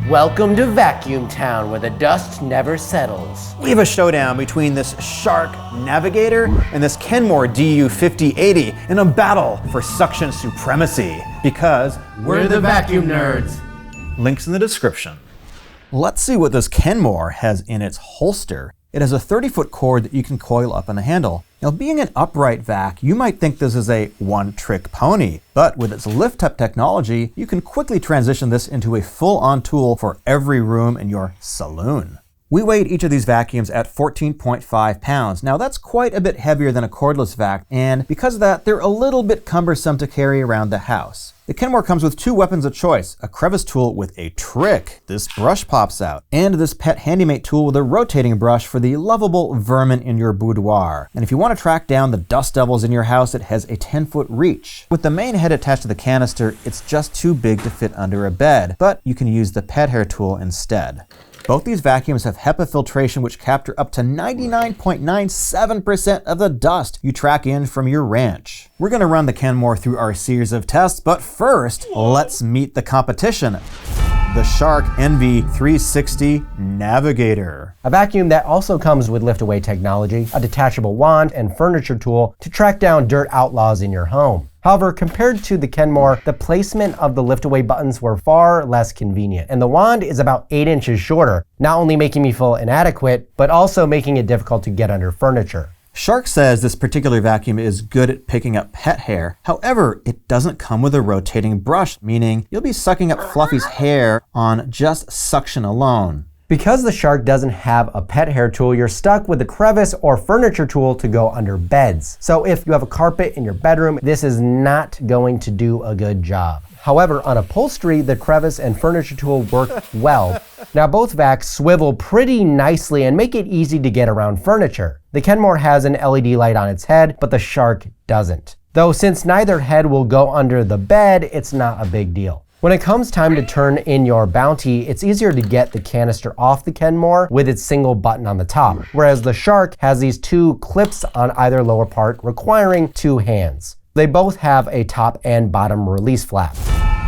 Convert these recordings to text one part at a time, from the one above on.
Welcome to Vacuum Town, where the dust never settles. We have a showdown between this Shark Navigator and this Kenmore DU5080 in a battle for suction supremacy, because we're the vacuum nerds. Links in the description. Let's see what this Kenmore has in its holster. It has a 30-foot cord that you can coil up in a handle. Now, being an upright vac, you might think this is a one-trick pony, but with its lift-up technology, you can quickly transition this into a full-on tool for every room in your saloon. We weighed each of these vacuums at 14.5 pounds. Now, that's quite a bit heavier than a cordless vac, and because of that, they're a little bit cumbersome to carry around the house. The Kenmore comes with two weapons of choice, a crevice tool with a trick, this brush pops out, and this pet handymate tool with a rotating brush for the lovable vermin in your boudoir. And if you want to track down the dust devils in your house, it has a 10-foot reach. With the main head attached to the canister, it's just too big to fit under a bed, but you can use the pet hair tool instead. Both these vacuums have HEPA filtration, which capture up to 99.97% of the dust you track in from your ranch. We're going to run the Kenmore through our series of tests, but first, let's meet the competition. The Shark NV360 Navigator. A vacuum that also comes with lift-away technology, a detachable wand, and furniture tool to track down dirt outlaws in your home. However, compared to the Kenmore, the placement of the lift-away buttons were far less convenient, and the wand is about 8 inches shorter, not only making me feel inadequate, but also making it difficult to get under furniture. Shark says this particular vacuum is good at picking up pet hair. However, it doesn't come with a rotating brush, meaning you'll be sucking up Fluffy's hair on just suction alone. Because the Shark doesn't have a pet hair tool, you're stuck with a crevice or furniture tool to go under beds. So if you have a carpet in your bedroom, this is not going to do a good job. However, on upholstery, the crevice and furniture tool work well. Now, both vacs swivel pretty nicely and make it easy to get around furniture. The Kenmore has an LED light on its head, but the Shark doesn't. Though since neither head will go under the bed, it's not a big deal. When it comes time to turn in your bounty, it's easier to get the canister off the Kenmore with its single button on the top, whereas the Shark has these two clips on either lower part requiring two hands. They both have a top and bottom release flap.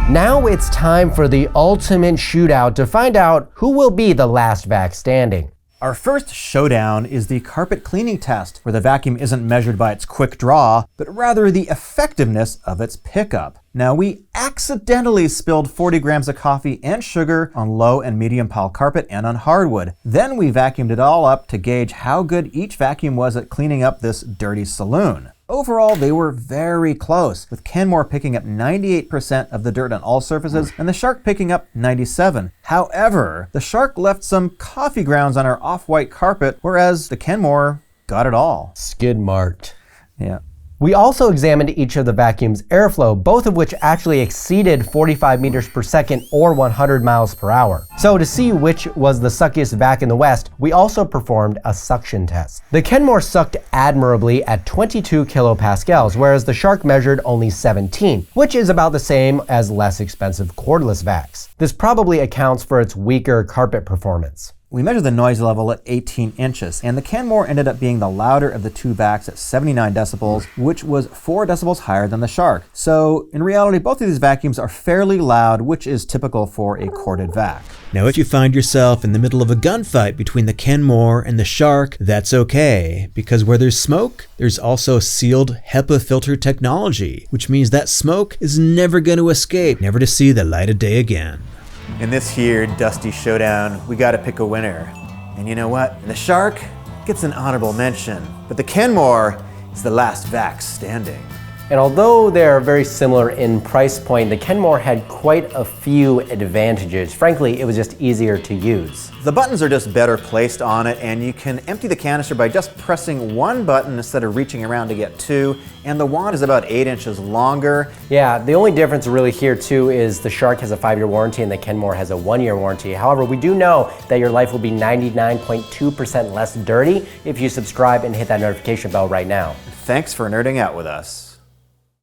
Now it's time for the ultimate shootout to find out who will be the last vac standing. Our first showdown is the carpet cleaning test, where the vacuum isn't measured by its quick draw, but rather the effectiveness of its pickup. Now, we accidentally spilled 40 grams of coffee and sugar on low and medium pile carpet and on hardwood. Then we vacuumed it all up to gauge how good each vacuum was at cleaning up this dirty saloon. Overall, they were very close, with Kenmore picking up 98% of the dirt on all surfaces and the Shark picking up 97%. However, the Shark left some coffee grounds on our off-white carpet, whereas the Kenmore got it all. Skid marked. Yeah. We also examined each of the vacuum's airflow, both of which actually exceeded 45 meters per second or 100 miles per hour. So to see which was the suckiest vac in the West, we also performed a suction test. The Kenmore sucked admirably at 22 kilopascals, whereas the Shark measured only 17, which is about the same as less expensive cordless vacs. This probably accounts for its weaker carpet performance. We measured the noise level at 18 inches, and the Kenmore ended up being the louder of the two vacs at 79 decibels, which was 4 decibels higher than the Shark. So, in reality, both of these vacuums are fairly loud, which is typical for a corded vac. Now, if you find yourself in the middle of a gunfight between the Kenmore and the Shark, that's okay, because where there's smoke, there's also sealed HEPA filter technology, which means that smoke is never going to escape, never to see the light of day again. In this here dusty showdown, we gotta pick a winner. And you know what? The Shark gets an honorable mention, but the Kenmore is the last vac standing. And although they're very similar in price point, the Kenmore had quite a few advantages. Frankly, it was just easier to use. The buttons are just better placed on it, and you can empty the canister by just pressing one button instead of reaching around to get two, and the wand is about 8 inches longer. Yeah, the only difference really here too is the Shark has a 5-year warranty and the Kenmore has a 1-year warranty. However, we do know that your life will be 99.2% less dirty if you subscribe and hit that notification bell right now. Thanks for nerding out with us.